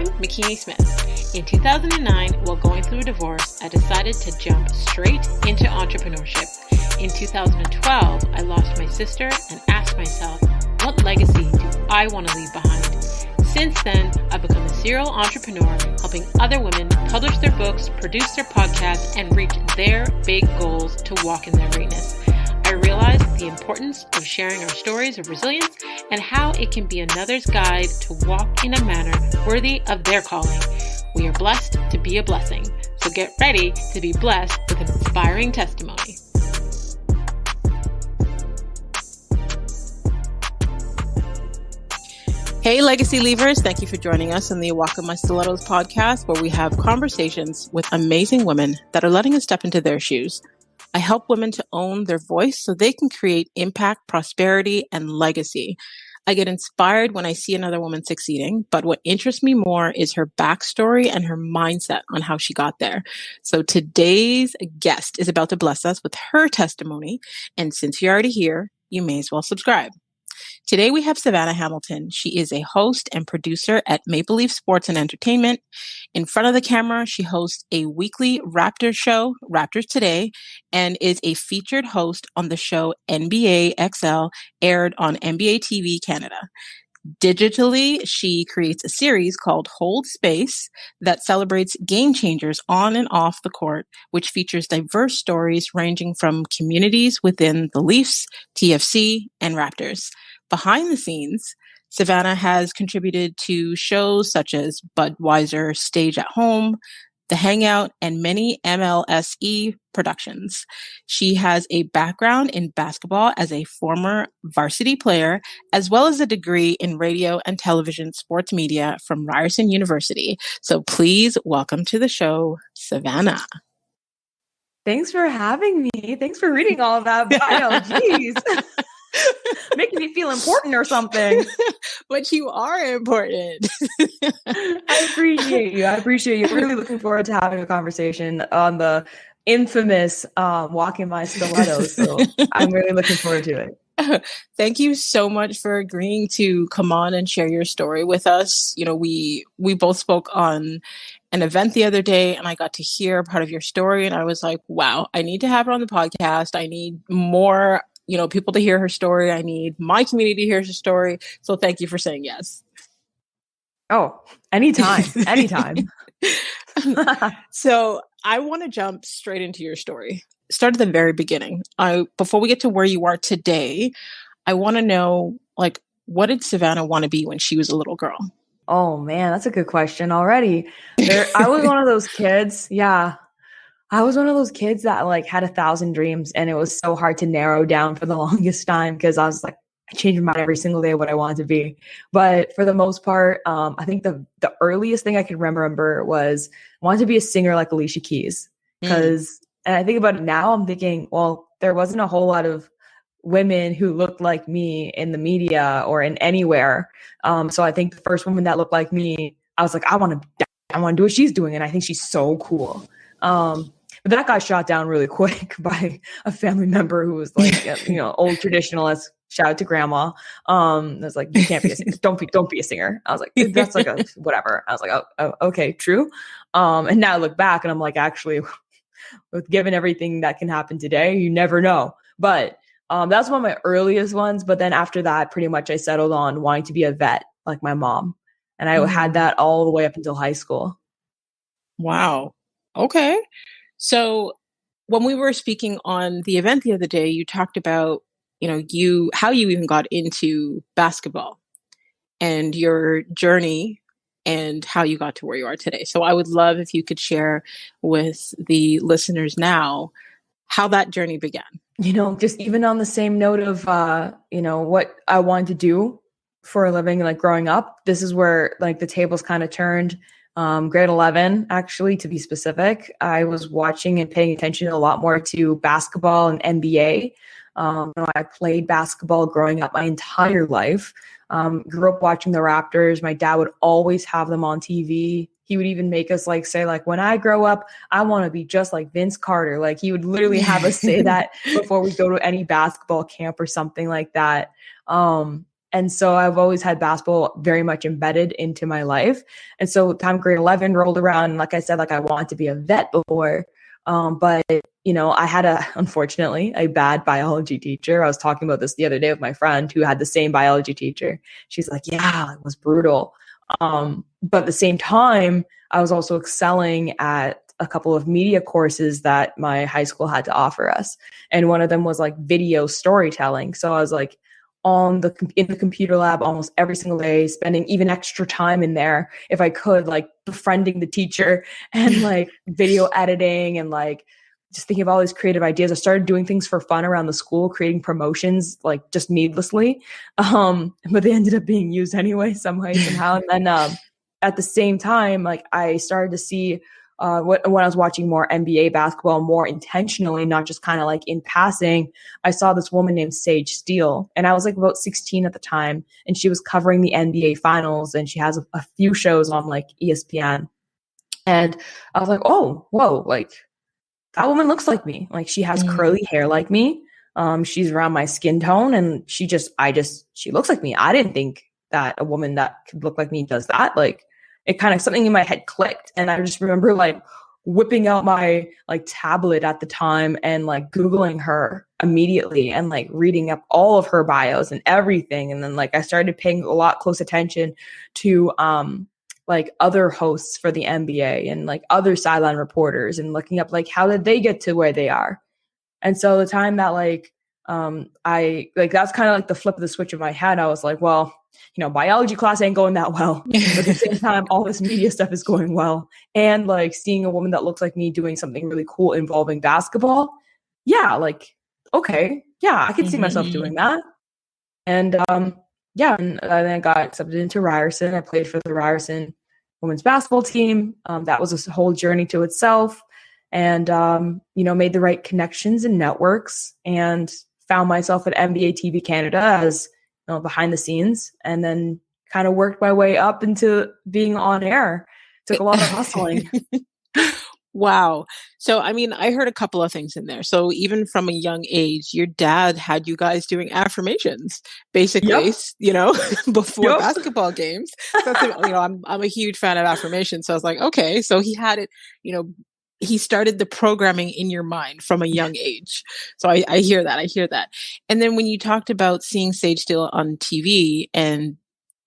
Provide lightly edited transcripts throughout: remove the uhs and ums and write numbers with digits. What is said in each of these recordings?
I'm McKinney Smith. In 2009, while going through a divorce, I decided to jump straight into entrepreneurship. In 2012, I lost my sister and asked myself, what legacy do I want to leave behind? Since then, I've become a serial entrepreneur, helping other women publish their books, produce their podcasts, and reach their big goals to walk in their greatness. I realized the importance of sharing our stories of resilience and how it can be another's guide to walk in a manner worthy of their calling. We are blessed to be a blessing, so get ready to be blessed with an inspiring testimony. Hey, Legacy Leavers. Thank you for joining us on the Walk in My Stilettos podcast, where we have conversations with amazing women that are letting us step into their shoes. I help women to own their voice so they can create impact, prosperity, and legacy. I get inspired when I see another woman succeeding, but what interests me more is her backstory and her mindset on how she got there. So today's guest is about to bless us with her testimony, and since you're already here, you may as well subscribe. Today we have Savanna Hamilton. She is a host and producer at Maple Leaf Sports and Entertainment. In front of the camera, she hosts a weekly Raptors show, Raptors Today, and is a featured host on the show NBA XL, aired on NBA TV Canada. Digitally, she creates a series called Hold Space that celebrates game changers on and off the court, which features diverse stories ranging from communities within the Leafs, TFC, and Raptors. Behind the scenes, Savanna has contributed to shows such as Budweiser Stage at Home, The Hangout, and many MLSE productions. She has a background in basketball as a former varsity player, as well as a degree in radio and television sports media from Ryerson University. So please welcome to the show, Savanna. Thanks for having me. Thanks for reading all of that bio. Jeez. Making me feel important or something. But you are important. I appreciate you. I'm really looking forward to having a conversation on the infamous Walk in My Stilettos. So I'm really looking forward to it. Thank you so much for agreeing to come on and share your story with us. You know, we both spoke on an event the other day, and I got to hear part of your story, and I was like, wow, I need to have her on the podcast. I need more, people to hear her story. I need my community to hear her story. So thank you for saying yes. Oh, anytime. So I want to jump straight into your story. Start at the very beginning. Before we get to where you are today, I want to know, what did Savanna want to be when she was a little girl? Oh man, that's a good question already. I was one of those kids. Yeah. I was one of those kids that had 1,000 dreams, and it was so hard to narrow down for the longest time because I was I changed my mind every single day what I wanted to be. But for the most part, I think the earliest thing I can remember was I wanted to be a singer like Alicia Keys. And I think about it now, I'm thinking, well, there wasn't a whole lot of women who looked like me in the media or in anywhere. So I think the first woman that looked like me, I was like, I want to do what she's doing. And I think she's so cool. But that got shot down really quick by a family member who was old traditionalist. Shout out to grandma. I was like, you can't be a singer. Don't be a singer. I was like, that's whatever. I was like, oh, okay, true. And now I look back and I'm like, actually, given everything that can happen today, you never know. But that's one of my earliest ones. But then after that, pretty much I settled on wanting to be a vet like my mom. And I had that all the way up until high school. Wow. Okay. So when we were speaking on the event the other day, you talked about, how you even got into basketball and your journey and how you got to where you are today. So I would love if you could share with the listeners now how that journey began. Just even on the same note of, what I wanted to do for a living, growing up, this is where the tables kind of turned. Grade 11, actually, to be specific. I was watching and paying attention a lot more to basketball and NBA. I played basketball growing up my entire life. Grew up watching the Raptors. My dad would always have them on TV. He would even make us say when I grow up, I want to be just like Vince Carter. He would literally have us say that before we go to any basketball camp or something like that. And so I've always had basketball very much embedded into my life. And so time grade 11 rolled around. And like I said, like I wanted to be a vet before. But, you know, I had unfortunately, a bad biology teacher. I was talking about this the other day with my friend who had the same biology teacher. She's like, yeah, it was brutal. But at the same time, I was also excelling at a couple of media courses that my high school had to offer us. And one of them was like video storytelling. So I was like in the computer lab almost every single day, spending even extra time in there if I could, like befriending the teacher and like video editing and like just thinking of all these creative ideas. I started doing things for fun around the school, creating promotions like just needlessly. But they ended up being used anyway, somehow. And then at the same time, like I started to see when I was watching more NBA basketball more intentionally, not just kind of like in passing, I saw this woman named Sage Steele, and I was like about 16 at the time, and she was covering the NBA finals, and she has a few shows on like ESPN. And I was like, oh, whoa, like that woman looks like me. Like she has curly hair like me. She's around my skin tone, and she looks like me. I didn't think that a woman that could look like me does that. Like, it kind of something in my head clicked. And I just remember like whipping out my like tablet at the time and like Googling her immediately and like reading up all of her bios and everything. And then like I started paying a lot close attention to like other hosts for the NBA and like other sideline reporters and looking up like how did they get to where they are. And so the time that like I like that's kind of like the flip of the switch in my head. I was like, well, you know, biology class ain't going that well. But at the same time, all this media stuff is going well. And like seeing a woman that looks like me doing something really cool involving basketball. Yeah, like, okay. Yeah, I can see myself doing that. And yeah, and then I got accepted into Ryerson. I played for the Ryerson women's basketball team. That was a whole journey to itself. And, you know, made the right connections and networks and found myself at NBA TV Canada as you know, behind the scenes, and then kind of worked my way up into being on air. Took a lot of hustling. Wow. So, I mean, I heard a couple of things in there. So even from a young age, your dad had you guys doing affirmations, basically, you know, before basketball games. So, you know, I'm a huge fan of affirmations. So I was like, okay, so he had it, you know, he started the programming in your mind from a young age. So I hear that. I hear that. And then when you talked about seeing Sage Steele on TV and,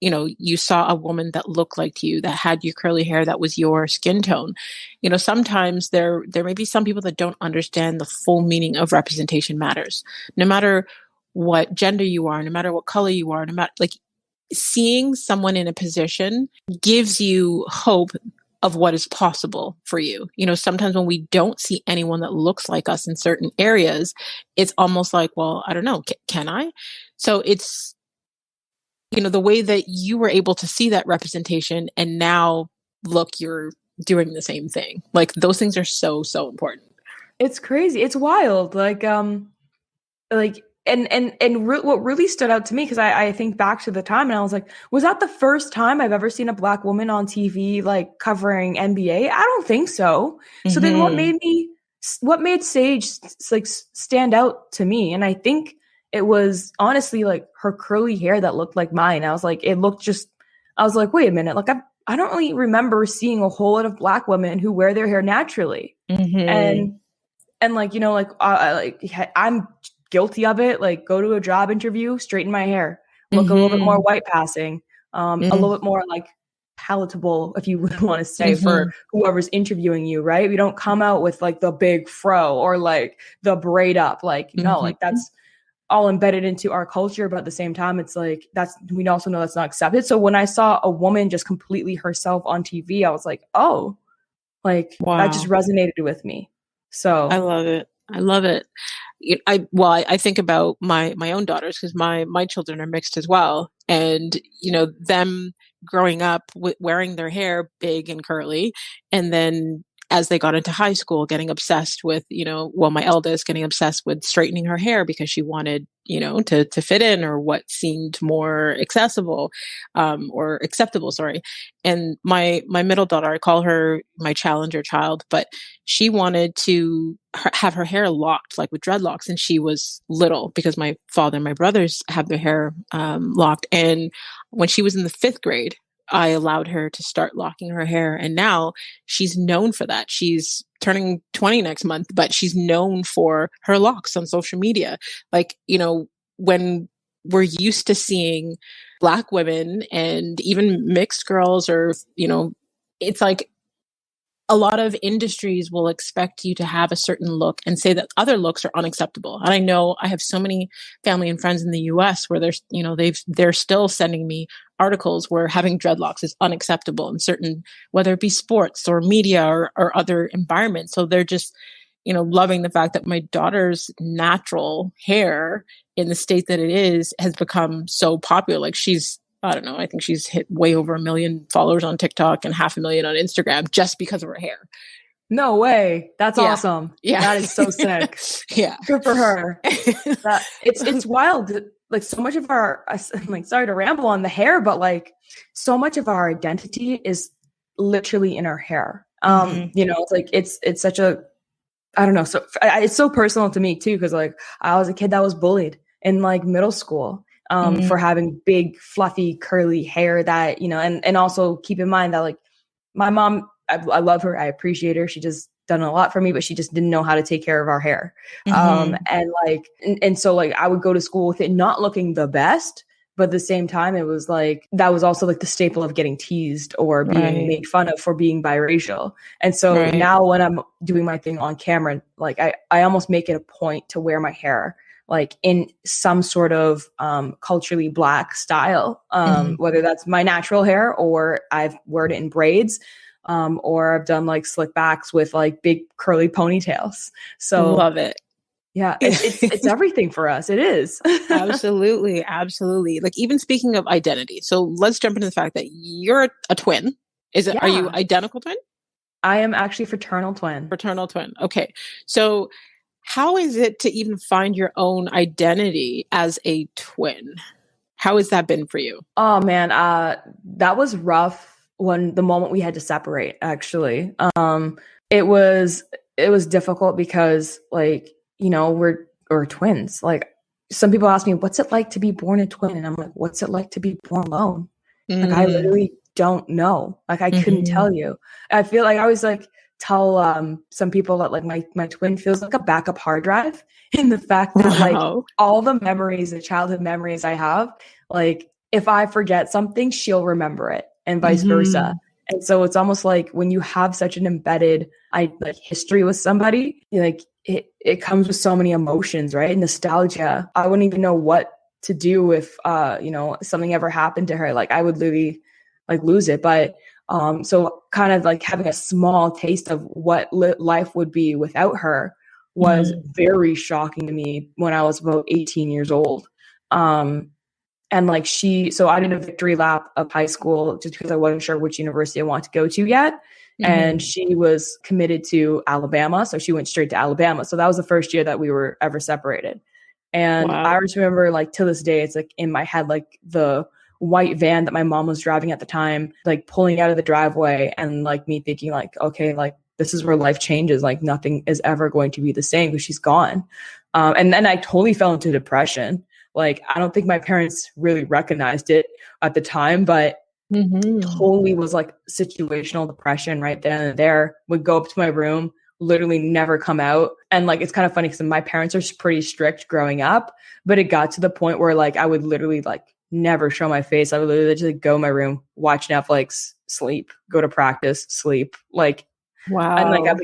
you know, you saw a woman that looked like you, that had your curly hair, that was your skin tone, you know, sometimes there may be some people that don't understand the full meaning of representation matters. No matter what gender you are, no matter what color you are, no matter, like, seeing someone in a position gives you hope of what is possible for you. You know, sometimes when we don't see anyone that looks like us in certain areas, it's almost like, well, I don't know, can I? So it's, you know, the way that you were able to see that representation and now look, you're doing the same thing. Like those things are so, so important. It's crazy. It's wild. What really stood out to me, because I think back to the time and I was like, was that the first time I've ever seen a Black woman on TV, like covering NBA? I don't think so. So then what made Sage like stand out to me? And I think it was honestly like her curly hair that looked like mine. I was like, I was like, wait a minute. Like I don't really remember seeing a whole lot of Black women who wear their hair naturally. And like, you know, like I'm guilty of it. Like go to a job interview, straighten my hair, look a little bit more white passing, a little bit more like palatable, if you would want to say, for whoever's interviewing you, right? We don't come out with like the big fro or like the braid up, like no, like that's all embedded into our culture. But at the same time, it's like we also know that's not accepted. So when I saw a woman just completely herself on TV, I was like, oh, like that just resonated with me. So I love it. I love it. I think about my own daughters, because my children are mixed as well. And, you know, them growing up wearing their hair big and curly, and then as they got into high school, getting obsessed with, my eldest getting obsessed with straightening her hair because she wanted, to fit in, or what seemed more accessible, or acceptable, sorry. And my middle daughter, I call her my challenger child, but she wanted to have her hair locked, like with dreadlocks. And she was little, because my father and my brothers have their hair locked. And when she was in the 5th grade, I allowed her to start locking her hair. And now she's known for that. She's turning 20 next month, but she's known for her locks on social media. Like, when we're used to seeing Black women and even mixed girls, or, it's like a lot of industries will expect you to have a certain look and say that other looks are unacceptable. And I know I have so many family and friends in the US where they're still sending me articles where having dreadlocks is unacceptable in certain, whether it be sports or media or other environments. So they're just, loving the fact that my daughter's natural hair in the state that it is has become so popular. Like I don't know, I think she's hit way over 1 million followers on TikTok and 500,000 on Instagram just because of her hair. No way. That's awesome. Yeah. That is so sick. Yeah. Good for her. It's wild. Like, so much of our, like, sorry to ramble on the hair, but like so much of our identity is literally in our hair. It's like, it's such a, I don't know. So it's so personal to me too. Cause like I was a kid that was bullied in like middle school. For having big, fluffy, curly hair that, and also keep in mind that like my mom, I love her. I appreciate her. She just done a lot for me, but she just didn't know how to take care of our hair. And so like I would go to school with it not looking the best, but at the same time, it was like, that was also like the staple of getting teased or being made fun of for being biracial. And so now when I'm doing my thing on camera, like I almost make it a point to wear my hair like in some sort of culturally Black style, whether that's my natural hair or I've worn it in braids, or I've done like slick backs with like big curly ponytails. So love it. Yeah, it's everything for us. It is. Absolutely. Absolutely. Like, even speaking of identity. So let's jump into the fact that you're a twin. Are you identical twin? I am actually fraternal twin. Fraternal twin. Okay. So how is it to even find your own identity as a twin? How has that been for you? Oh man, that was rough when the moment we had to separate, actually. It was difficult because like, we're twins. Like, some people ask me, what's it like to be born a twin? And I'm like, what's it like to be born alone? Like, I literally don't know. Like, I couldn't tell you. I feel like I always like tell some people that like my twin feels like a backup hard drive, in the fact that like all the memories, the childhood memories I have, like if I forget something, she'll remember it, and vice versa. And so it's almost like when you have such an embedded history with somebody, like it comes with so many emotions, right? Nostalgia. I wouldn't even know what to do if something ever happened to her. Like, I would literally like lose it. But so kind of like having a small taste of what life would be without her was very shocking to me when I was about 18 years old. And like so I did a victory lap of high school just because I wasn't sure which university I wanted to go to yet. And she was committed to Alabama. So she went straight to Alabama. So that was the first year that we were ever separated. And I just remember, like, to this day, it's like in my head, like the white van that my mom was driving at the time, like pulling out of the driveway, and like me thinking like, okay, like this is where life changes. Like, nothing is ever going to be the same because she's gone. And then I totally fell into depression. Like, I don't think my parents really recognized it at the time, but totally was like situational depression right then and there. Would go up to my room, literally never come out. And like, it's kind of funny because my parents are pretty strict growing up, but it got to the point where like I would literally like never show my face. I would literally just like, go in my room, watch Netflix, sleep, go to practice, sleep. Like, and like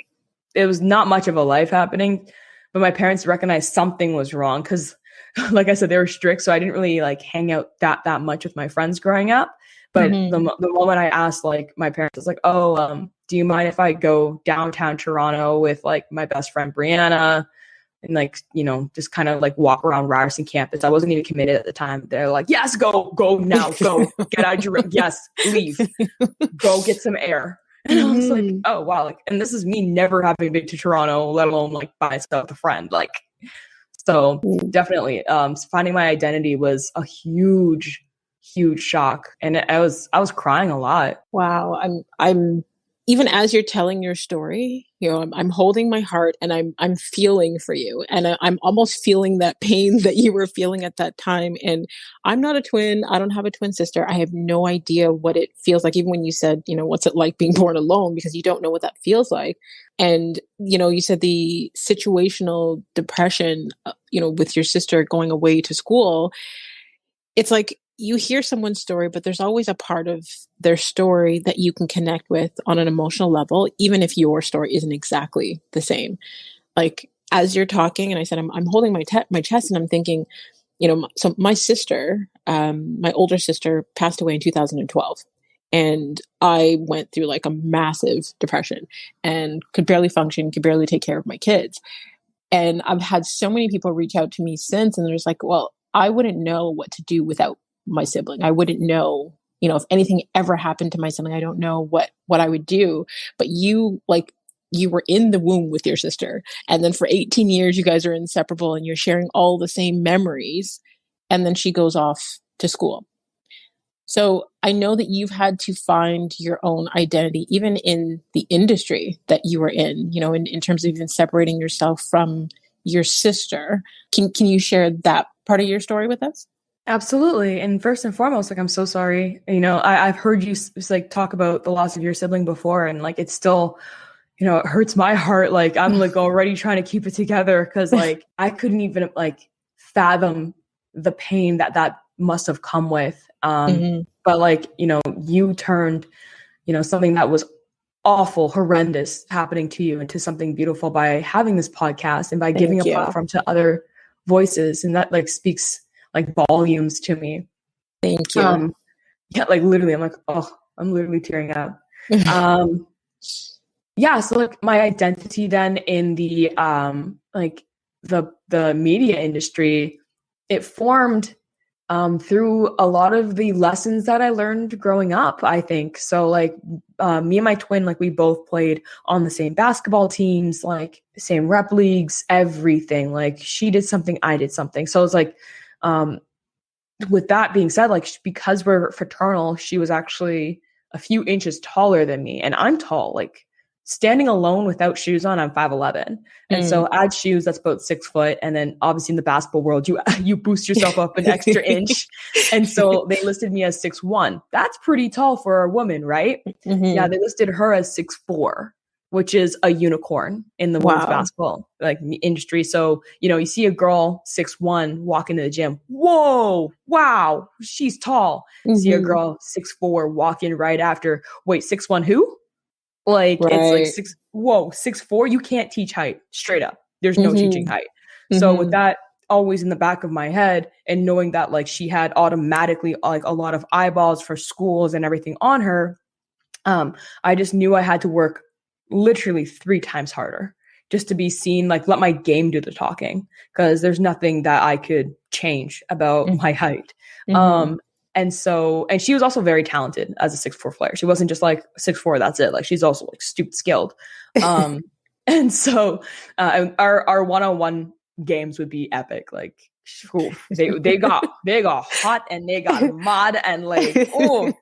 it was not much of a life happening, but my parents recognized something was wrong because, like I said, they were strict, so I didn't really like hang out that much with my friends growing up. But the moment I asked, like, my parents, was like, oh, do you mind if I go downtown Toronto with like my best friend Brianna, and like, just kind of like walk around Ryerson campus? I wasn't even committed at the time. They're like, yes, go now, go get out your room. Yes, leave, go get some air. And I was like, oh wow, like, and this is me never having been to Toronto, let alone like by myself with a friend. Like, so definitely finding my identity was a huge shock. And I was crying a lot. Wow. I'm even as you're telling your story, I'm holding my heart and I'm feeling for you. And I'm almost feeling that pain that you were feeling at that time. And I'm not a twin. I don't have a twin sister. I have no idea what it feels like. Even when you said, what's it like being born alone, because you don't know what that feels like. And, you said the situational depression, with your sister going away to school, it's like, you hear someone's story, but there's always a part of their story that you can connect with on an emotional level, even if your story isn't exactly the same. Like as you're talking, and I said, I'm holding my chest, and I'm thinking, so my sister, my older sister, passed away in 2012, and I went through like a massive depression and could barely function, could barely take care of my kids. And I've had so many people reach out to me since, and there's like, well, I wouldn't know what to do without my sibling. I wouldn't know, if anything ever happened to my sibling, I don't know what I would do. But you were in the womb with your sister. And then for 18 years, you guys are inseparable and you're sharing all the same memories. And then she goes off to school. So I know that you've had to find your own identity, even in the industry that you were in, in terms of even separating yourself from your sister. Can you share that part of your story with us? Absolutely. And first and foremost, like, I'm so sorry. I've heard you like talk about the loss of your sibling before, and like, it's still, it hurts my heart. Like, I'm like already trying to keep it together because like, I couldn't even like fathom the pain that must have come with. But like, you turned, something that was awful, horrendous happening to you into something beautiful by having this podcast and by giving a platform to other voices. And that like speaks like volumes to me. Thank you. Yeah, like literally, I'm like, oh, I'm literally tearing up. Yeah. So like my identity then in the, like the media industry, it formed through a lot of the lessons that I learned growing up, I think. So like me and my twin, like we both played on the same basketball teams, like same rep leagues, everything. Like she did something, I did something. So it's like, with that being said, like because we're fraternal, she was actually a few inches taller than me. And I'm tall, like standing alone without shoes on, I'm 5'11". And so add shoes, that's about 6 foot. And then obviously in the basketball world, you boost yourself up an extra inch. And so they listed me as 6'1". That's pretty tall for a woman, right? Yeah, they listed her as 6'4", which is a unicorn in the women's basketball like industry. So, you see a girl 6'1" walk into the gym. Whoa, wow, she's tall. See a girl 6'4" walk in right after. Wait, 6'1" who? Like it's like 6'4". You can't teach height, straight up. There's no teaching height. So with that always in the back of my head, and knowing that like she had automatically like a lot of eyeballs for schools and everything on her, I just knew I had to work literally 3 times harder just to be seen, like let my game do the talking, because there's nothing that I could change about my height. And she was also very talented as a 6'4" player. She wasn't just like 6'4", that's it. Like she's also like stupid skilled. And so our one-on-one games would be epic. Like they got hot and they got mad and like, oh,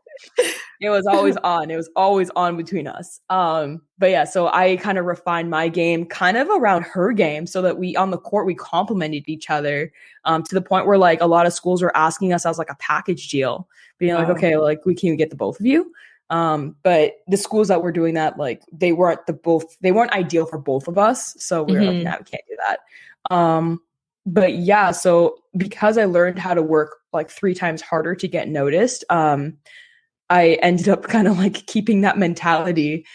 it was always on. It was always on between us. But yeah, so I kind of refined my game kind of around her game so that we on the court, we complemented each other to the point where like a lot of schools were asking us as like a package deal, being like, okay, like we can get the both of you. But the schools that were doing that, like they weren't ideal for both of us. So we were like, no, we can't do that. But yeah, so because I learned how to work like 3 times harder to get noticed, I ended up kind of like keeping that mentality,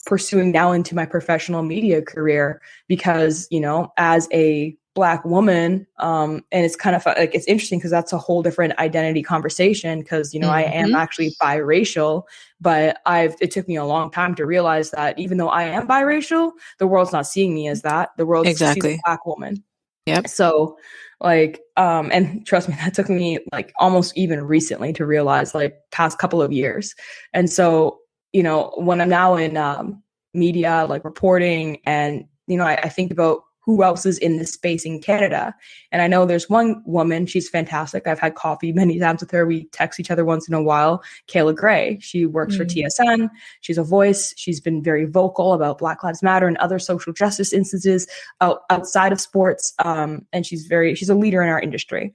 pursuing now into my professional media career, because, as a Black woman, and it's kind of like, it's interesting because that's a whole different identity conversation. Cause, I am actually biracial, but it took me a long time to realize that even though I am biracial, the world's not seeing me as that. The world's seeing a Black woman. Yep. So like, and trust me, that took me like almost even recently to realize, like past couple of years. And so you know, when I'm now in media, like reporting, and, you know, I think about who else is in this space in Canada. And I know there's one woman, she's fantastic. I've had coffee many times with her. We text each other once in a while. Kayla Gray. She works for TSN. She's a voice. She's been very vocal about Black Lives Matter and other social justice instances outside of sports. And she's a leader in our industry.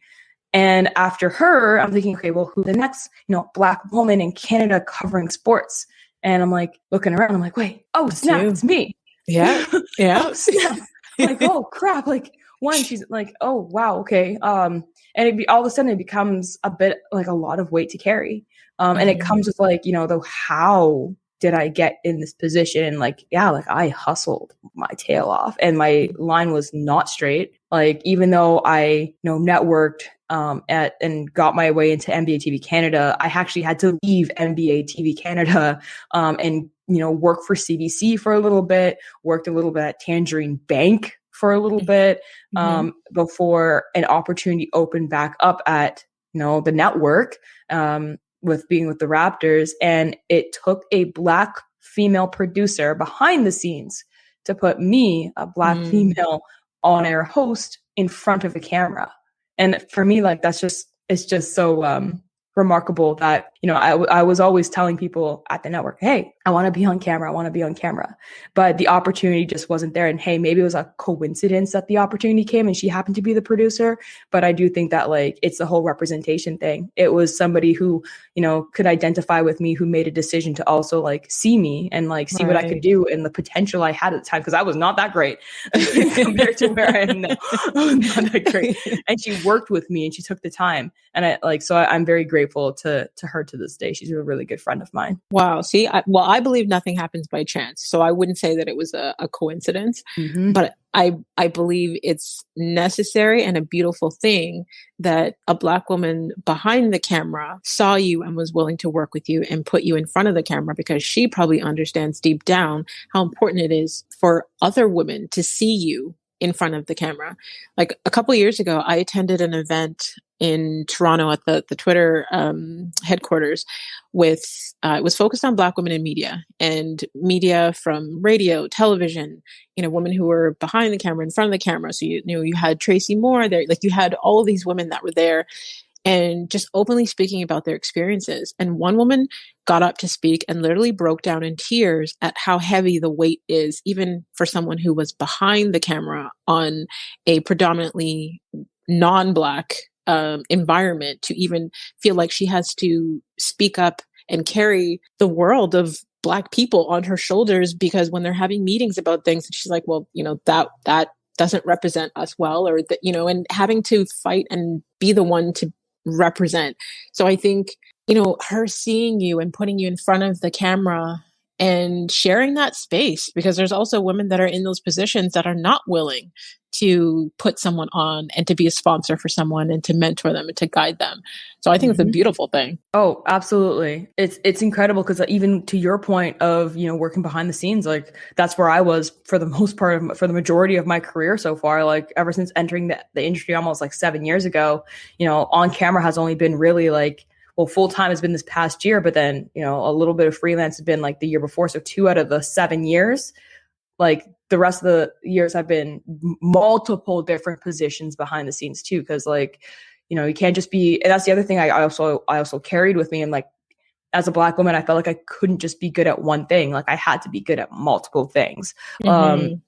And after her, I'm thinking, okay, well, who's the next, you know, Black woman in Canada covering sports? And I'm like looking around. I'm like, wait, oh snap, it's me. Yeah. Yeah. Oh snap. Like, oh crap. Like, one, she's like, oh wow, okay. And all of a sudden it becomes a bit like a lot of weight to carry. And it comes with like, you know, how did I get in this position? Like, yeah, like I hustled my tail off and my line was not straight. Like, even though I, you know, networked and got my way into NBA TV Canada, I actually had to leave NBA TV Canada and, you know, work for CBC for a little bit, worked a little bit at Tangerine Bank for a little bit before an opportunity opened back up at, you know, the network with being with the Raptors. And it took a Black female producer behind the scenes to put me, a Black female on-air host, in front of a camera. And for me, like, it's just so remarkable that, you know, I was always telling people at the network, hey, I want to be on camera. I want to be on camera. But the opportunity just wasn't there. And hey, maybe it was a coincidence that the opportunity came and she happened to be the producer. But I do think that, like, it's the whole representation thing. It was somebody who, you know, could identify with me, who made a decision to also like see me and like see what I could do and the potential I had at the time. Cause I was not that great compared to where I am now. I was not that great. And she worked with me and she took the time. And I'm very grateful to her to this day. She's a really good friend of mine. Wow. See, I believe nothing happens by chance. So I wouldn't say that it was a coincidence, but I believe it's necessary and a beautiful thing that a Black woman behind the camera saw you and was willing to work with you and put you in front of the camera, because she probably understands deep down how important it is for other women to see you in front of the camera. Like a couple of years ago, I attended an event in Toronto at the Twitter headquarters with, it was focused on Black women in media, and media from radio, television, you know, women who were behind the camera, in front of the camera. So, you know, you had Tracy Moore there, like you had all of these women that were there and just openly speaking about their experiences. And one woman got up to speak and literally broke down in tears at how heavy the weight is, even for someone who was behind the camera on a predominantly non-Black environment, to even feel like she has to speak up and carry the world of Black people on her shoulders, because when they're having meetings about things, she's like, well, you know, that doesn't represent us well, or that, you know, and having to fight and be the one to represent. So I think, you know, her seeing you and putting you in front of the camera and sharing that space, because there's also women that are in those positions that are not willing to put someone on and to be a sponsor for someone and to mentor them and to guide them. So I think it's a beautiful thing. Oh, absolutely. It's incredible, because even to your point of, you know, working behind the scenes, like that's where I was for the most part for the majority of my career so far. Like ever since entering the industry almost like 7 years ago, you know, on camera has only been really like, well, full time has been this past year, but then, you know, a little bit of freelance has been like the year before. So 2 out of the 7 years, like the rest of the years have been multiple different positions behind the scenes too. Cause like, you know, you can't just be, and that's the other thing I also carried with me. And like, as a Black woman, I felt like I couldn't just be good at one thing. Like I had to be good at multiple things. And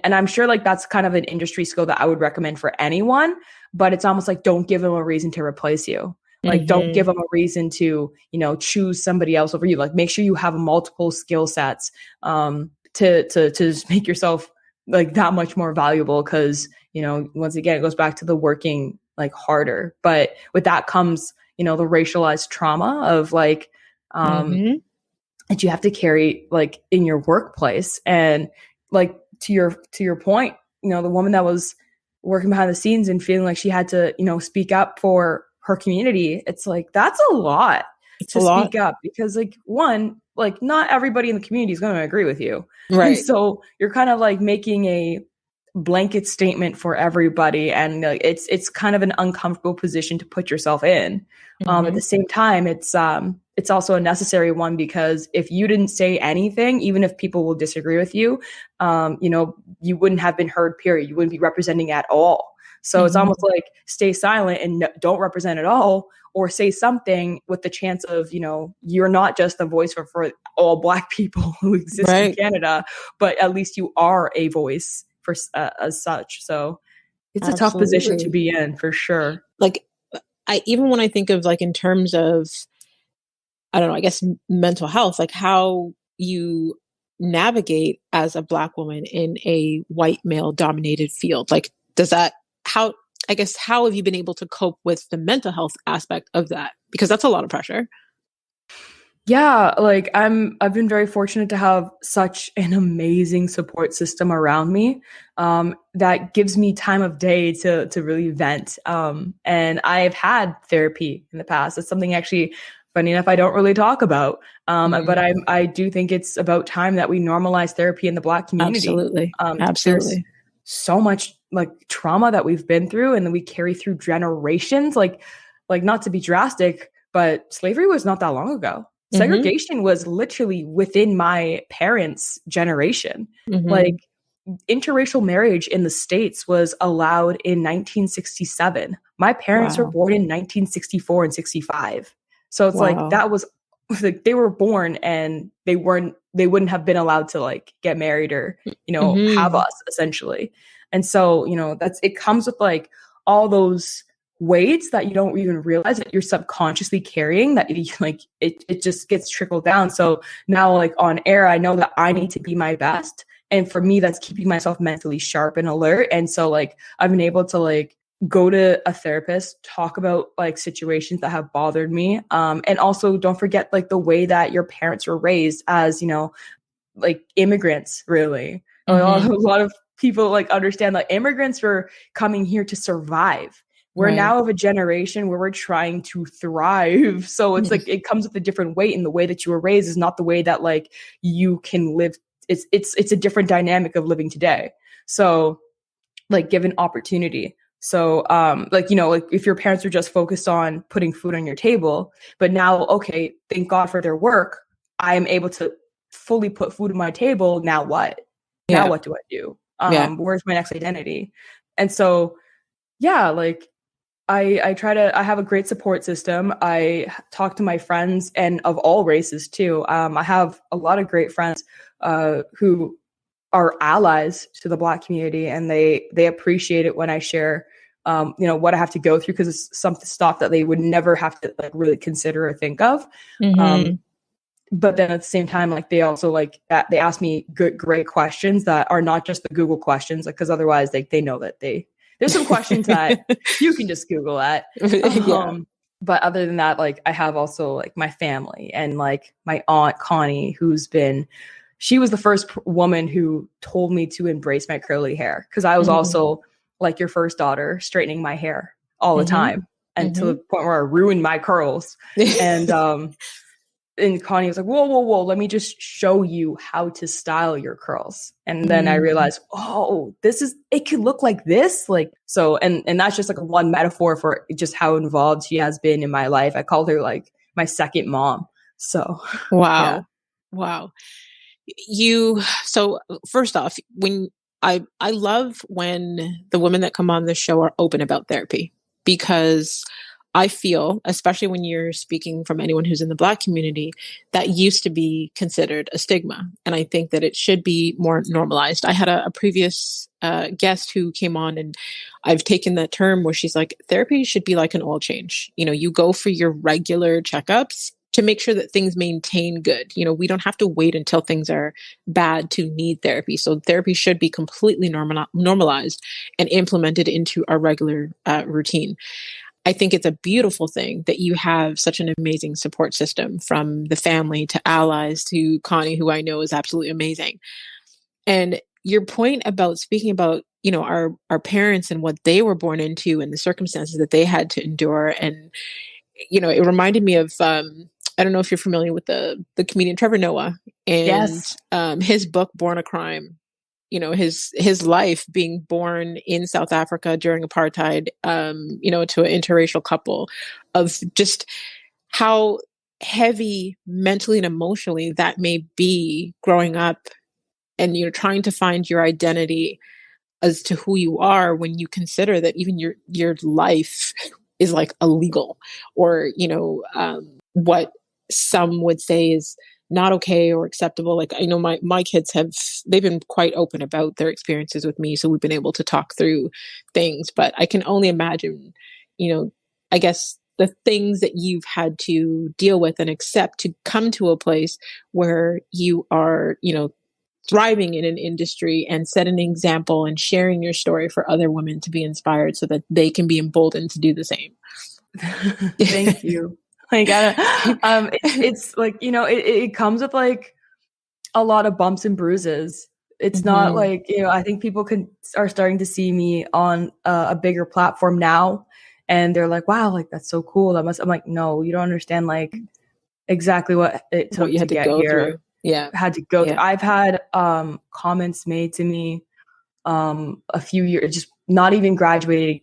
I'm sure like that's kind of an industry skill that I would recommend for anyone, but it's almost like, don't give them a reason to replace you. Like, don't give them a reason to, you know, choose somebody else over you. Like, make sure you have multiple skill sets to just make yourself like that much more valuable. Because, you know, once again, it goes back to the working like harder. But with that comes, you know, the racialized trauma of like that you have to carry like in your workplace. And like to your point, you know, the woman that was working behind the scenes and feeling like she had to, you know, speak up for her community, it's like that's a lot to speak up, because like one, like not everybody in the community is going to agree with you, right? And so you're kind of like making a blanket statement for everybody, and it's kind of an uncomfortable position to put yourself in. At the same time, it's also a necessary one, because if you didn't say anything, even if people will disagree with you, you wouldn't have been heard, period. You wouldn't be representing at all. So it's almost like stay silent and don't represent at all, or say something with the chance of, you're not just the voice for all Black people who exist in Canada, but at least you are a voice for as such. So it's a tough position to be in, for sure. Like, even when I think of, like, in terms of, I don't know, I guess mental health, like how you navigate as a Black woman in a white male dominated field, like, how have you been able to cope with the mental health aspect of that? Because that's a lot of pressure. Yeah, like I've been very fortunate to have such an amazing support system around me, that gives me time of day to really vent. And I've had therapy in the past. It's something, actually, funny enough, I don't really talk about. But I do think it's about time that we normalize therapy in the Black community. Absolutely. There's so much, like, trauma that we've been through, and then we carry through generations. Like not to be drastic, but slavery was not that long ago. Segregation was literally within my parents' generation. Like, interracial marriage in the States was allowed in 1967. My parents were born in 1964 and 65. So it's like, that was like, they were born and they wouldn't have been allowed to, like, get married or, have us, essentially. And so, it comes with, like, all those weights that you don't even realize that you're subconsciously carrying, that it just gets trickled down. So now, like, on air, I know that I need to be my best. And for me, that's keeping myself mentally sharp and alert. And so, like, I've been able to, like, go to a therapist, talk about, like, situations that have bothered me. And also, don't forget, like, the way that your parents were raised as, like, immigrants, really. A lot of people, like, understand that immigrants were coming here to survive. We're now of a generation where we're trying to thrive. So it's like, it comes with a different weight, and the way that you were raised is not the way that, like, you can live. It's a different dynamic of living today. So, like, given opportunity. So, like, if your parents are just focused on putting food on your table, but now, okay, thank God for their work, I am able to fully put food on my table. Now what? Now what do I do? Where's my next identity? And so, like, I have a great support system. I talk to my friends, and of all races too. I have a lot of great friends who are allies to the Black community, and they appreciate it when I share, what I have to go through, because it's some stuff that they would never have to, like, really consider or think of. But then at the same time, like, they also, like, they ask me great questions that are not just the Google questions, like, because otherwise they know that there's some questions that you can just Google at. But other than that, like, I have also, like, my family, and, like, my aunt Connie, she was the first woman who told me to embrace my curly hair, because I was also, like your first daughter, straightening my hair all the time, and to the point where I ruined my curls. And Connie was like, whoa, let me just show you how to style your curls. And then I realized, it could look like this. Like, so, and that's just, like, one metaphor for just how involved she has been in my life. I called her, like, my second mom. So, wow. So first off, I love when the women that come on the show are open about therapy, because I feel, especially when you're speaking from anyone who's in the Black community, that used to be considered a stigma. And I think that it should be more normalized. I had a previous guest who came on, and I've taken that term where she's like, therapy should be like an oil change. You go for your regular checkups to make sure that things maintain good. We don't have to wait until things are bad to need therapy. So therapy should be completely normalized and implemented into our regular routine. I think it's a beautiful thing that you have such an amazing support system, from the family to allies to Connie, who I know is absolutely amazing. And your point about speaking about, our parents and what they were born into and the circumstances that they had to endure. And, it reminded me of, I don't know if you're familiar with the comedian Trevor Noah, and his book, Born a Crime. his life being born in South Africa during apartheid, to an interracial couple, of just how heavy mentally and emotionally that may be growing up, and trying to find your identity as to who you are when you consider that even your life is like illegal, or what some would say is not okay or acceptable. Like, I know my kids they've been quite open about their experiences with me, so we've been able to talk through things, but I can only imagine, I guess, the things that you've had to deal with and accept to come to a place where you are, thriving in an industry and set an example and sharing your story for other women to be inspired so that they can be emboldened to do the same. Thank you. Like, it's like, it comes with like a lot of bumps and bruises. It's not like, I think people are starting to see me on a bigger platform now, and they're like, wow, like, that's so cool. I'm like, no, you don't understand like exactly what it took to get here. Through. Yeah. Had to go through. I've had comments made to me a few years, just not even graduating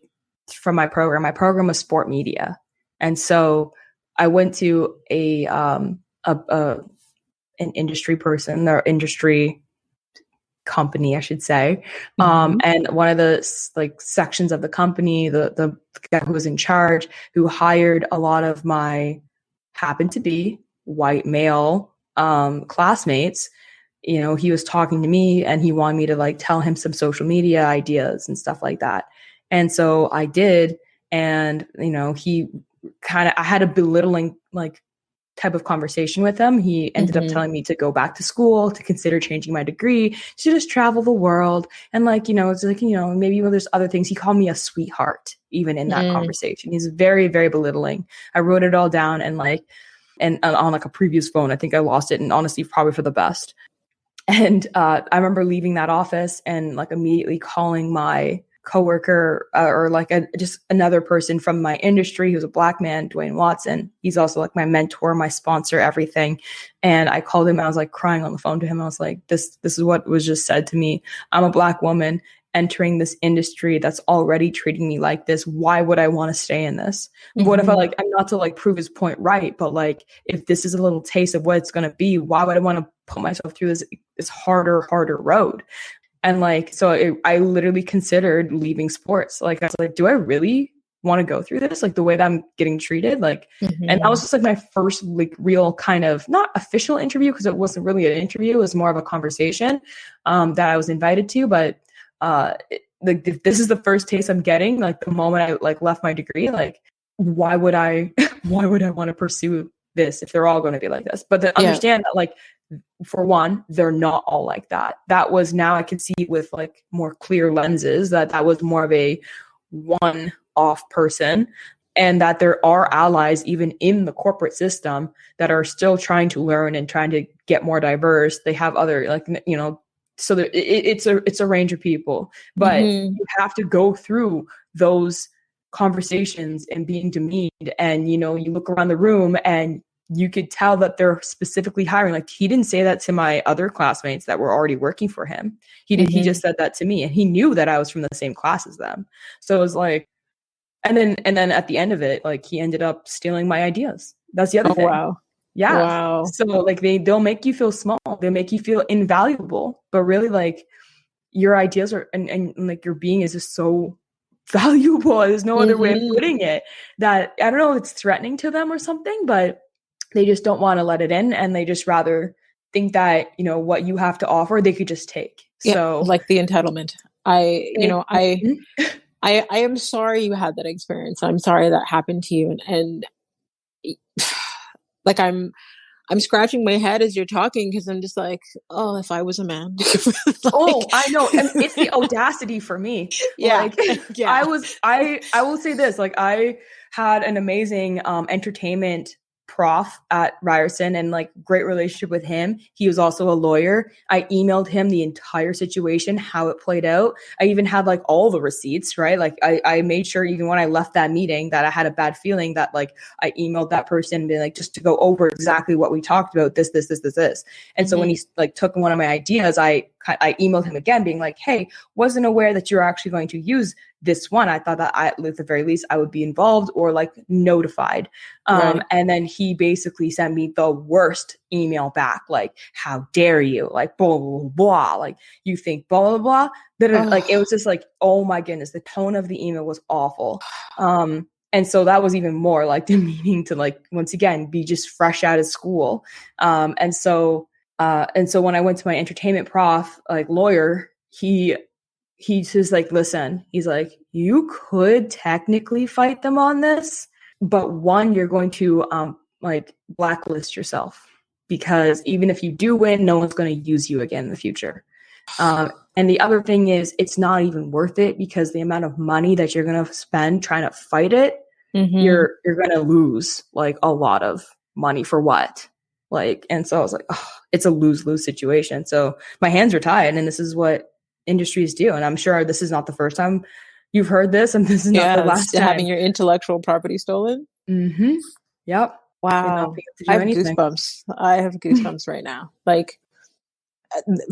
from my program. My program was sport media. And so I went to an industry person, or industry company, I should say. And one of the like sections of the company, the guy who was in charge, who hired a lot of my happened to be white male classmates, he was talking to me and he wanted me to like tell him some social media ideas and stuff like that. And so I did. And, I had a belittling like type of conversation with him. He ended up telling me to go back to school, to consider changing my degree, to just travel the world. And like, it's like, maybe there's other things. He called me a sweetheart, even in that conversation. He's very, very belittling. I wrote it all down and on like a previous phone. I think I lost it, and honestly, probably for the best. And I remember leaving that office and like immediately calling my coworker or like just another person from my industry who's a Black man, Dwayne Watson. He's also like my mentor, my sponsor, everything. And I called him. I was like crying on the phone to him. I was like, this is what was just said to me. I'm a Black woman entering this industry that's already treating me like this. Why would I want to stay in this? What if I'm not to like prove his point right, but like, if this is a little taste of what it's going to be, why would I want to put myself through this harder road? And like, so I literally considered leaving sports. Like, I was like, do I really want to go through this? Like the way that I'm getting treated, like, and that was just like my first like real kind of not official interview, because it wasn't really an interview. It was more of a conversation that I was invited to, but like this is the first taste I'm getting. Like the moment I like left my degree, like why would I want to pursue this if they're all going to be like this? But then understand that like, for one, they're not all like that. That was, now I can see with like more clear lenses that was more of a one-off person, and that there are allies even in the corporate system that are still trying to learn and trying to get more diverse. They have other like, so it's a range of people, but you have to go through those conversations and being demeaned. And, you look around the room and you could tell that they're specifically hiring. Like, he didn't say that to my other classmates that were already working for him. He just said that to me, and he knew that I was from the same class as them. So it was like, and then at the end of it, like, he ended up stealing my ideas. That's the other thing. Wow. Yeah. Wow. So like they'll make you feel small. They make you feel invaluable, but really like your ideas are, and like your being is just so valuable. There's no other way of putting it, that I don't know, it's threatening to them or something, but they just don't want to let it in, and they just rather think that, what you have to offer, they could just take. Yeah, so like the entitlement. I am sorry you had that experience. I'm sorry that happened to you. And like, I'm scratching my head as you're talking, because I'm just like, oh, if I was a man. Oh, I know. And it's the audacity for me. Yeah. I will say this, like, I had an amazing entertainment prof at Ryerson, and like great relationship with him. He was also a lawyer. I emailed him the entire situation, how it played out. I even had like all the receipts, right? Like I made sure even when I left that meeting that I had a bad feeling, that like I emailed that person and be like, just to go over exactly what we talked about, this. And so when he like took one of my ideas, I I emailed him again being like, hey, wasn't aware that you're actually going to use this one. I thought that at the very least I would be involved or like notified. Right. And then he basically sent me the worst email back. Like, how dare you? Like, blah, blah, blah, blah. Like, you think blah, blah, blah. Like, it was just like, oh my goodness. The tone of the email was awful. And so that was even more like demeaning to like, once again, be just fresh out of school. And so when I went to my entertainment prof, like lawyer, he's just like, listen, he's like, you could technically fight them on this, but one, you're going to like blacklist yourself, because even if you do win, no one's going to use you again in the future. And the other thing is, it's not even worth it, because the amount of money that you're going to spend trying to fight it, you're going to lose like a lot of money for what? Like, and so I was like, oh, it's a lose-lose situation. So my hands are tied, and this is what industries do. And I'm sure this is not the first time you've heard this, and this is not the last time. Having your intellectual property stolen. Yep. Wow. I have goosebumps. I have goosebumps right now. Like,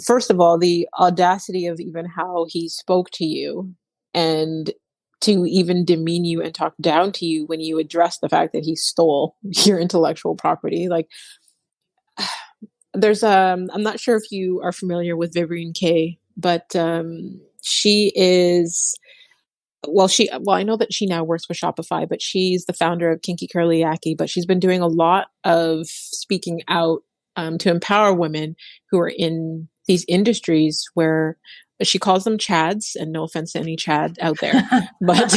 first of all, the audacity of even how he spoke to you, and to even demean you and talk down to you when you address the fact that he stole your intellectual property. Like, there's I'm not sure if you are familiar with Vivian Kaye, but she is, I know that she now works for Shopify, but she's the founder of Kinky Curly Yaki, but she's been doing a lot of speaking out to empower women who are in these industries where she calls them chads, and no offense to any chad out there, but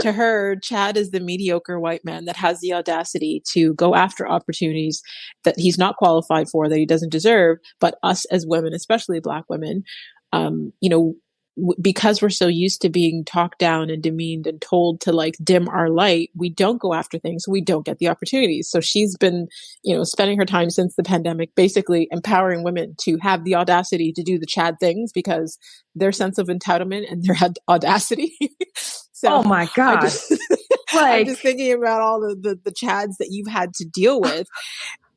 to her, chad is the mediocre white man that has the audacity to go after opportunities that he's not qualified for, that he doesn't deserve. But us as women, especially Black women, because we're so used to being talked down and demeaned and told to like dim our light, we don't go after things. We don't get the opportunities. So she's been, spending her time since the pandemic, basically empowering women to have the audacity to do the Chad things, because their sense of entitlement and their audacity. So oh my God. I'm just thinking about all the Chads that you've had to deal with.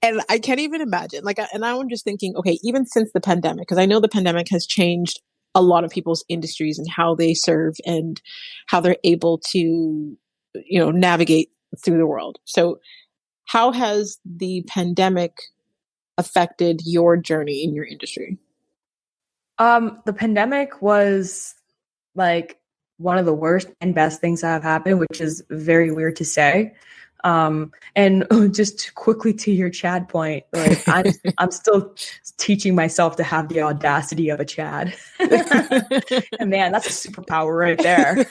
And I can't even imagine. And I'm just thinking, okay, even since the pandemic, because I know the pandemic has changed a lot of people's industries and how they serve and how they're able to, navigate through the world. So how has the pandemic affected your journey in your industry? The pandemic was like one of the worst and best things that have happened, which is very weird to say. And just quickly to your Chad point, like I'm still teaching myself to have the audacity of a Chad. And man, that's a superpower right there.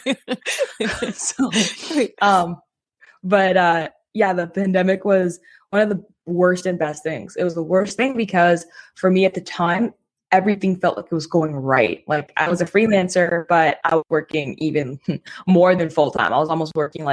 The pandemic was one of the worst and best things. It was the worst thing because for me at the time, everything felt like it was going right. Like I was a freelancer, but I was working even more than full time. I was almost working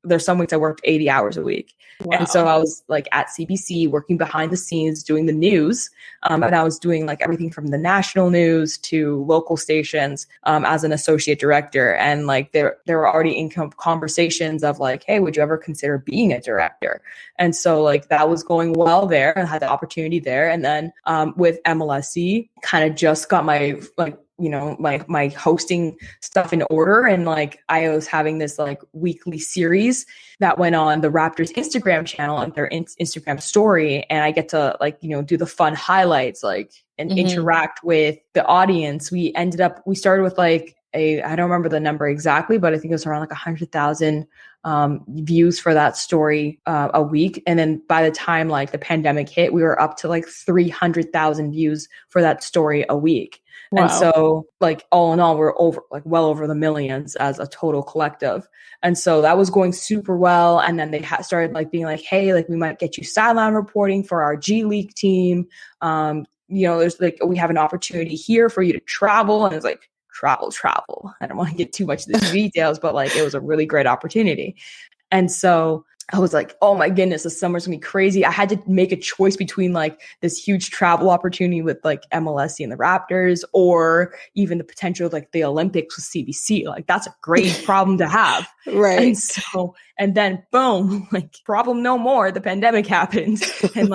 there's some weeks I worked 80 hours a week. Wow. And so I was at CBC working behind the scenes doing the news. And I was doing everything from the national news to local stations as an associate director. And there were already in conversations of hey, would you ever consider being a director? And so that was going well there. I had the opportunity there. And then with MLSE, kind of just got my my hosting stuff in order. And I was having this weekly series that went on the Raptors Instagram channel and their Instagram story. And I get to do the fun highlights, and interact with the audience. We started with I don't remember the number exactly, but I think it was around 100,000 views for that story a week. And then by the time the pandemic hit, we were up to 300,000 views for that story a week. Wow. And so all in all, we're over well over the millions as a total collective. And so that was going super well. And then they started being hey, we might get you sideline reporting for our G League team. There's we have an opportunity here for you to travel. And it's travel. I don't want to get too much into the details, but it was a really great opportunity. And so I was oh my goodness, this summer's gonna be crazy. I had to make a choice between this huge travel opportunity with MLSE and the Raptors, or even the potential of the Olympics with CBC. That's a great problem to have. Right. And then boom, problem no more. The pandemic happened. And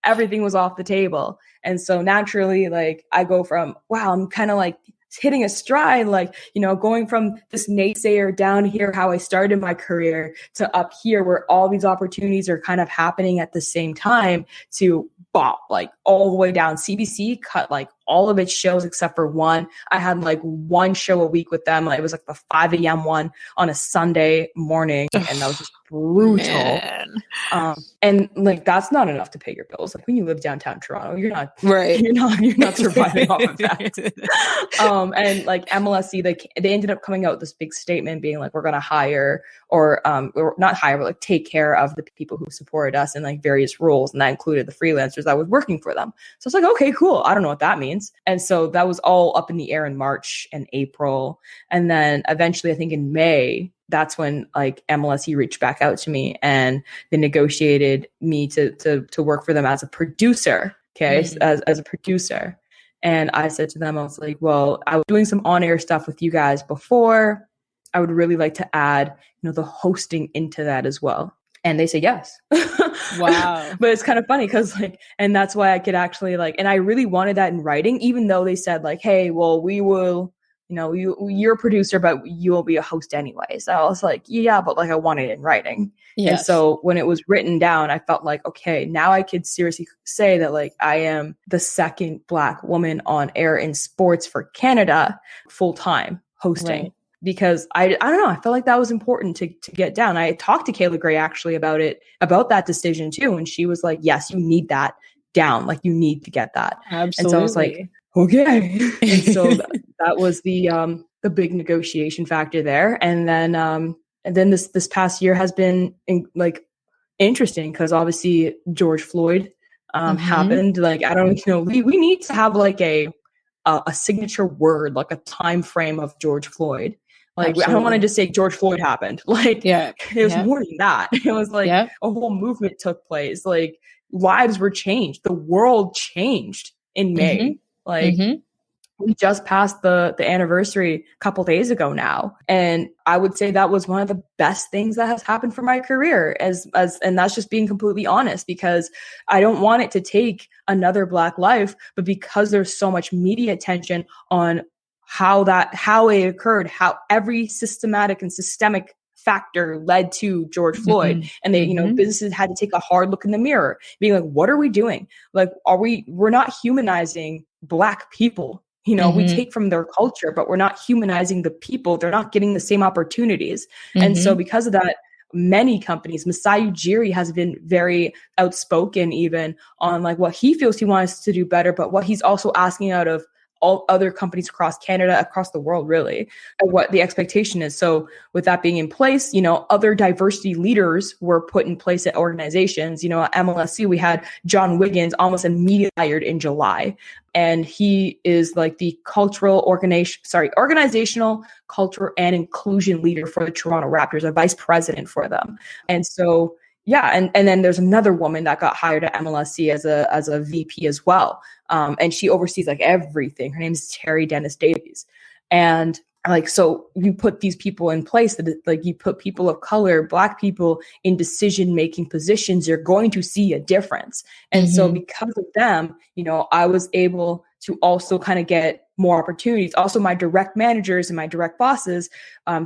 everything was off the table. And so naturally, like I go from, wow, I'm kind of like hitting a stride, like, going from this naysayer down here, how I started my career, to up here where all these opportunities are kind of happening at the same time, to bop, like all the way down. CBC cut like all of its shows except for one. I had like one show a week with them. Like, it was like the 5 a.m. one on a Sunday morning. And that was just brutal. And like, that's not enough to pay your bills. Like when you live downtown Toronto, you're not surviving off of that. And like MLSE, they ended up coming out with this big statement being like, we're going to hire or not hire, but like take care of the people who supported us in like various roles. And that included the freelancers that was working for them. So it's like, okay, cool. I don't know what that means. And so that was all up in the air in March and April. And then eventually, I think in May, that's when like MLSE reached back out to me and they negotiated me to work for them as a producer. Okay. As a producer. And I said to them, I was like, well, I was doing some on-air stuff with you guys before. I would really like to add, the hosting into that as well. And they said yes. Wow. But it's kind of funny because like, and that's why I could actually like, and I really wanted that in writing, even though they said like, hey, well, we will, you're a producer, but you will be a host anyways. I was like, yeah, but like I want it in writing. Yes. And so when it was written down, I felt like, okay, now I could seriously say that like I am the second Black woman on air in sports for Canada full-time hosting. Right. Because I don't know, I felt like that was important to get down. I talked to Kayla Gray actually about that decision too. And she was like, yes, you need that down. Like you need to get that. Absolutely. And so I was like, okay. And so that was the big negotiation factor there. And then this past year has been interesting because obviously George Floyd happened. Like, I don't we need to have like a signature word, like a time frame of George Floyd. Like, absolutely. I don't want to just say George Floyd happened. Like, it was more than that. It was like a whole movement took place. Like, lives were changed. The world changed in May. Like, we just passed the anniversary a couple days ago now. And I would say that was one of the best things that has happened for my career and that's just being completely honest, because I don't want it to take another Black life, but because there's so much media attention on how it occurred, how every systematic and systemic factor led to George Floyd. And they, businesses had to take a hard look in the mirror, being like, what are we doing? Like, we're not humanizing Black people. We take from their culture, but we're not humanizing the people. They're not getting the same opportunities. And so because of that, many companies, Masai Ujiri has been very outspoken even on like what he feels he wants to do better, but what he's also asking out of all other companies across Canada, across the world, really, and what the expectation is. So with that being in place, other diversity leaders were put in place at organizations. At MLSE, we had John Wiggins almost immediately hired in July. And he is like the organizational, cultural, and inclusion leader for the Toronto Raptors, a vice president for them. And so, and then there's another woman that got hired at MLSE as a VP as well. And she oversees like everything. Her name is Terry Dennis Davies. And like, so you put these people in place that like you put people of color, Black people in decision-making positions, you're going to see a difference. And so because of them, I was able to also kind of get more opportunities. Also, my direct managers and my direct bosses,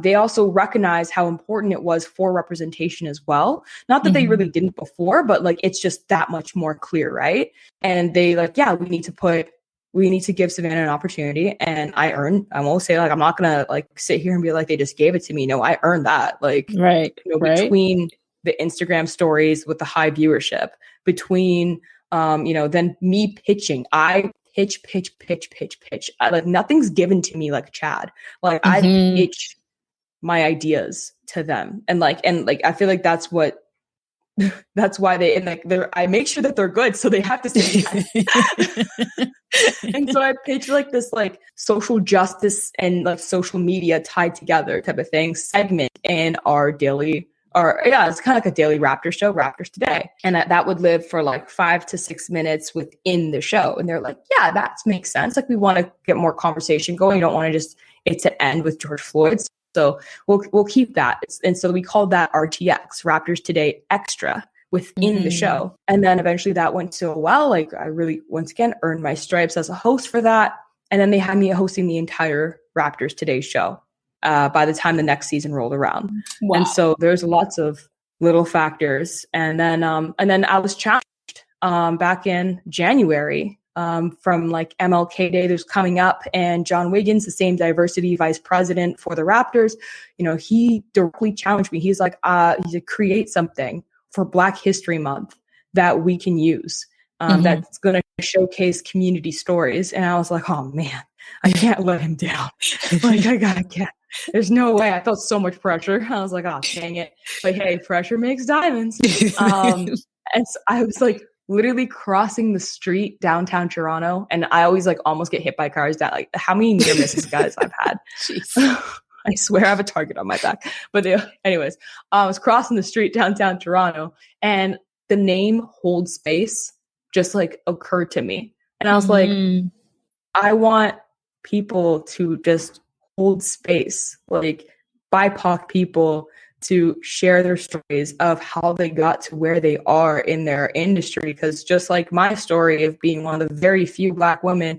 they also recognize how important it was for representation as well. Not that they really didn't before, but like, it's just that much more clear, right? And they like, we need to give Savanna an opportunity. And I won't say like, I'm not going to like sit here and be like, they just gave it to me. No, I earned that. Like, between the Instagram stories with the high viewership, between, then me pitching, I pitch. Like nothing's given to me like Chad. Like I pitch my ideas to them. And I feel like that's why I make sure that they're good. So they have to say yes. And so I pitch like this like social justice and like social media tied together type of thing segment in our daily, it's kind of like a daily Raptors show, Raptors Today. And that would live for like 5 to 6 minutes within the show. And they're like, yeah, that makes sense. Like we want to get more conversation going. You don't want to just, it to end with George Floyd. So we'll keep that. And so we called that RTX, Raptors Today Extra, within the show. And then eventually that went so well. Like I really, once again, earned my stripes as a host for that. And then they had me hosting the entire Raptors Today show by the time the next season rolled around. Wow. And so there's lots of little factors. And then I was challenged back in January from like MLK Day that's coming up, and John Wiggins, the same diversity vice president for the Raptors, he directly challenged me. He's like, you create something for Black History Month that we can use, that's going to showcase community stories. And I was like, oh man, I can't let him down. Like I can't. There's no way. I felt so much pressure. I was like, oh, dang it. But hey, pressure makes diamonds. And so I was like literally crossing the street downtown Toronto. And I always like almost get hit by cars. That like how many near misses guys I've had. I swear I have a target on my back. But anyways, I was crossing the street downtown Toronto, and the name Hold Space just like occurred to me. And I was like, I want people to just hold space, like BIPOC people to share their stories of how they got to where they are in their industry. Because just like my story of being one of the very few Black women,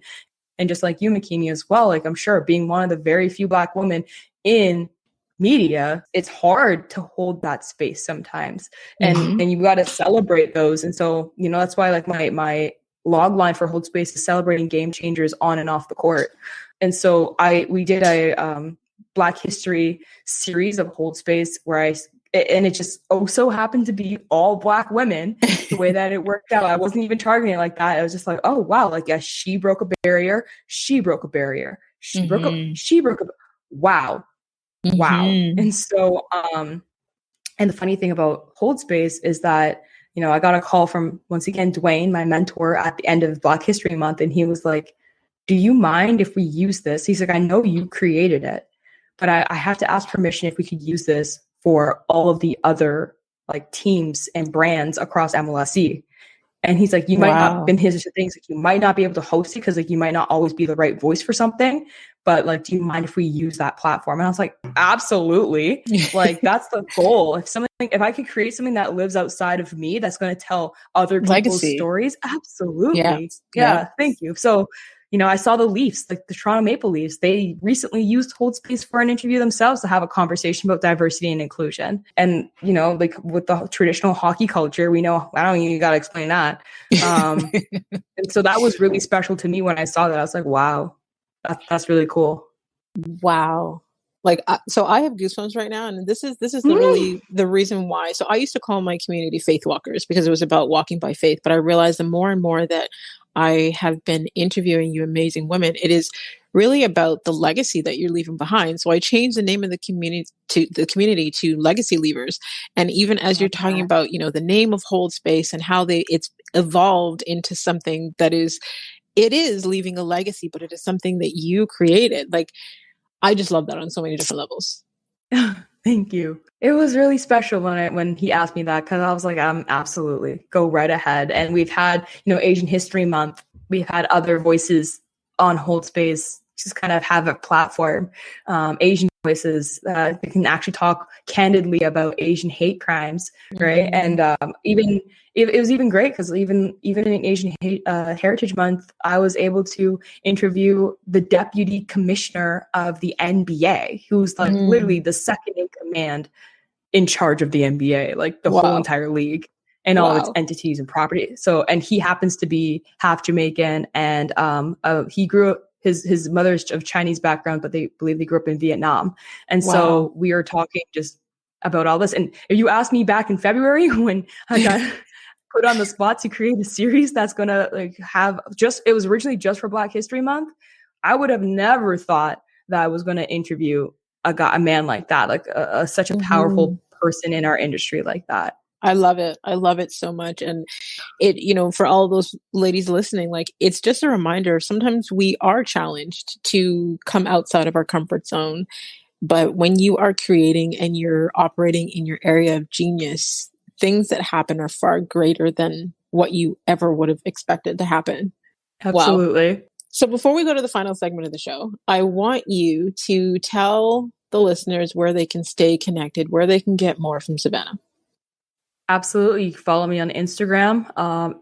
and just like you, Makini, as well, like I'm sure being one of the very few Black women in media, it's hard to hold that space sometimes. And you got to celebrate those. And so, that's why like my log line for Hold Space is celebrating game changers on and off the court. And so we did a Black History series of Hold Space and it just so happened to be all Black women the way that it worked out. I wasn't even targeting it like that. I was just like, oh wow, like yeah, she broke a barrier, she broke a barrier, she broke a wow. And so and the funny thing about Hold Space is that I got a call from, once again, Dwayne, my mentor, at the end of Black History Month, and he was like, do you mind if we use this? He's like, I know you created it, but I have to ask permission if we could use this for all of the other like teams and brands across MLSE. And he's like, you might not, and his things like, you might not be able to host it because like you might not always be the right voice for something, but like, do you mind if we use that platform? And I was like, absolutely. Like that's the goal. If I could create something that lives outside of me, that's going to tell other people's stories. Absolutely. Yeah. Thank you. So, I saw the Leafs, like the Toronto Maple Leafs, they recently used Hold Space for an interview themselves to have a conversation about diversity and inclusion. And, like with the traditional hockey culture, we know, I don't even got to explain that. And so that was really special to me when I saw that. I was like, wow, that's really cool. Wow. Like, so I have goosebumps right now. And this is really the reason why. So I used to call my community faith walkers because it was about walking by faith. But I realized the more and more that I have been interviewing you amazing women, it is really about the legacy that you're leaving behind. So I changed the name of the community to Legacy Leavers. And even as you're talking about, the name of Hold Space and how it's evolved into something that it is leaving a legacy, but it is something that you created. Like, I just love that on so many different levels. Thank you. It was really special when he asked me that, because I was like, absolutely, go right ahead. And we've had, Asian History Month. We've had other voices on Hold Space just kind of have a platform. Asian voices that can actually talk candidly about Asian hate crimes, right? And it was even great because even in Asian Heritage Month, I was able to interview the deputy commissioner of the NBA, who's like literally the second in command in charge of the NBA, like the whole entire league and all its entities and property. So, and he happens to be half Jamaican, and he grew up. His mother's of Chinese background, but they believe they grew up in Vietnam. And so we are talking just about all this. And if you asked me back in February when I got put on the spot to create a series that's going to it was originally just for Black History Month, I would have never thought that I was going to interview a man like that, like such a powerful person in our industry like that. I love it. I love it so much. And it, for all those ladies listening, like, it's just a reminder. Sometimes we are challenged to come outside of our comfort zone. But when you are creating and you're operating in your area of genius, things that happen are far greater than what you ever would have expected to happen. Absolutely. Wow. So before we go to the final segment of the show, I want you to tell the listeners where they can stay connected, where they can get more from Savanna. Absolutely. You can follow me on Instagram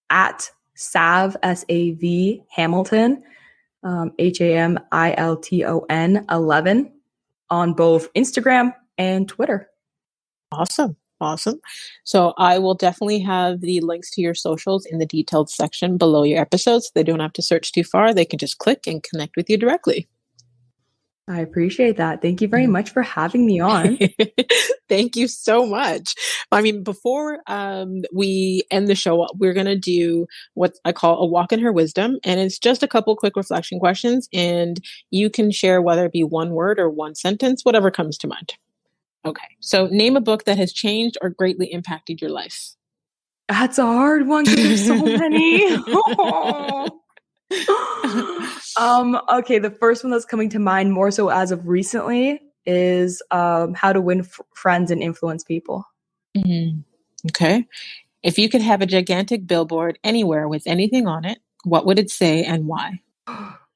at Sav Hamilton, Hamilton 11 on both Instagram and Twitter. Awesome. Awesome. So I will definitely have the links to your socials in the detailed section below your episodes. They don't have to search too far. They can just click and connect with you directly. I appreciate that. Thank you very much for having me on. Thank you so much. I mean, before we end the show, we're going to do what I call a walk in her wisdom. And it's just a couple quick reflection questions. And you can share whether it be one word or one sentence, whatever comes to mind. Okay. So name a book that has changed or greatly impacted your life. That's a hard one because there's so many. Okay, the first one that's coming to mind more so as of recently is How to Win Friends and Influence People. Mm-hmm. Okay. If you could have a gigantic billboard anywhere with anything on it, what would it say and why?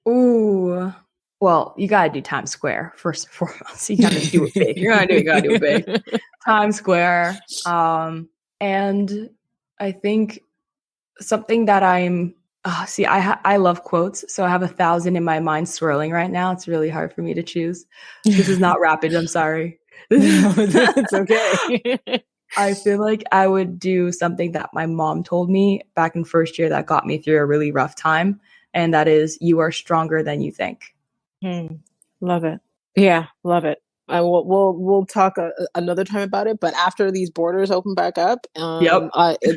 Ooh. Well, you got to do Times Square first and foremost. You got to do it big. You got to do it big. Times Square. And I think something that I love quotes. So I have 1,000 in my mind swirling right now. It's really hard for me to choose. This is not rapid. I'm sorry. No, it's okay. I feel like I would do something that my mom told me back in first year that got me through a really rough time. And that is, you are stronger than you think. Love it. Yeah, love it. We'll talk another time about it, but after these borders open back up,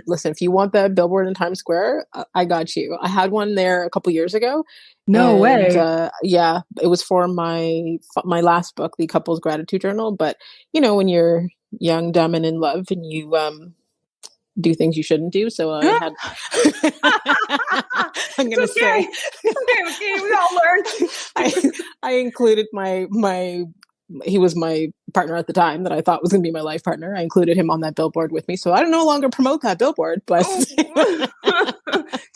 listen, if you want that billboard in Times Square, I got you. I had one there a couple years ago. No way. Yeah, it was for my last book, The Couples Gratitude Journal. But you know, when you're young, dumb, and in love, and you do things you shouldn't do. So I had. I'm gonna say. Okay, we all learned. I included my. He was my partner at the time that I thought was going to be my life partner. I included him on that billboard with me. So I don't no longer promote that billboard, but it's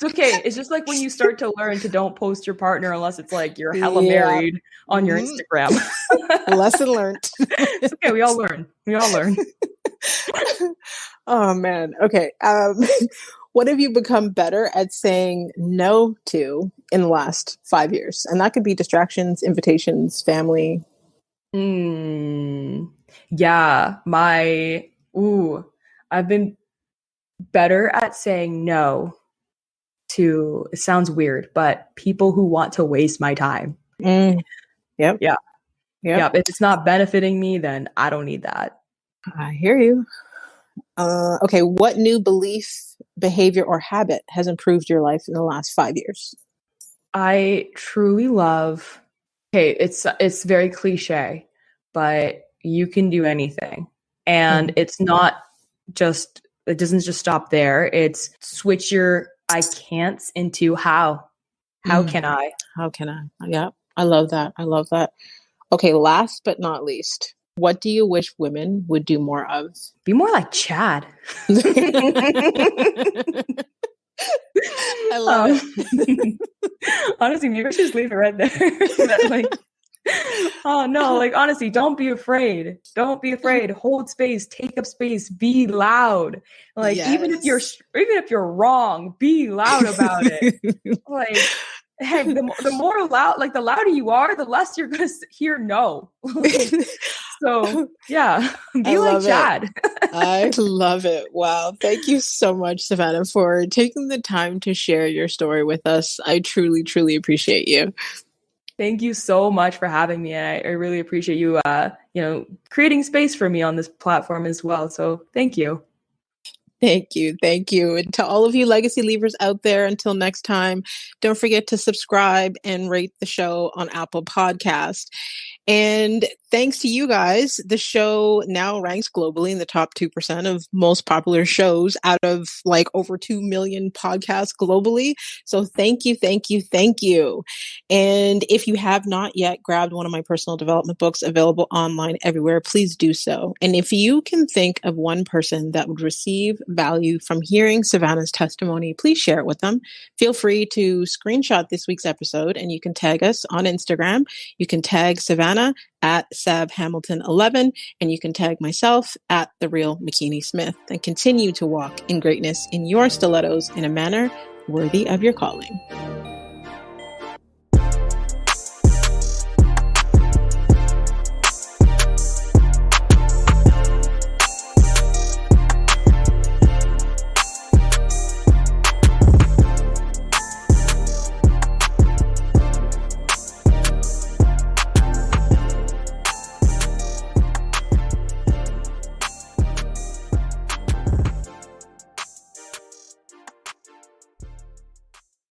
okay. It's just like when you start to learn to don't post your partner unless it's like you're hella married on your Instagram. Lesson learned. It's okay. We all learn. Oh man. Okay. What have you become better at saying no to in the last 5 years? And that could be distractions, invitations, family. Yeah, I've been better at saying no to, it sounds weird, but people who want to waste my time. Yep. If it's not benefiting me, then I don't need that. I hear you. Okay, what new belief, behavior, or habit has improved your life in the last 5 years? I truly love, it's very cliche, but you can do anything. And it's not just, it doesn't just stop there. It's switch your I can'ts into how. How can I? How can I? Yeah, I love that. Okay, last but not least, what do you wish women would do more of? Be more like Chad. I love it. Honestly, maybe I should just leave it right there. Oh no, like honestly, don't be afraid. Hold space, take up space, be loud. Like even if you're wrong, be loud about it. Like, hey, the more loud, like the louder you are, the less you're gonna hear no. So yeah, be like Chad. I love it. Wow. Thank you so much, Savanna, for taking the time to share your story with us. I truly, truly appreciate you. Thank you so much for having me. And I really appreciate you, creating space for me on this platform as well. So thank you. Thank you. And to all of you legacy leavers out there, until next time, don't forget to subscribe and rate the show on Apple Podcast. And thanks to you guys, the show now ranks globally in the top 2% of most popular shows out of like over 2 million podcasts globally. So thank you. And if you have not yet grabbed one of my personal development books available online everywhere, please do so. And if you can think of one person that would receive value from hearing Savanna's testimony, please share it with them. Feel free to screenshot this week's episode and you can tag us on Instagram. You can tag Savanna Savanna at Sav Hamilton 11, and you can tag myself at The Real McKinney Smith, and continue to walk in greatness in your stilettos in a manner worthy of your calling.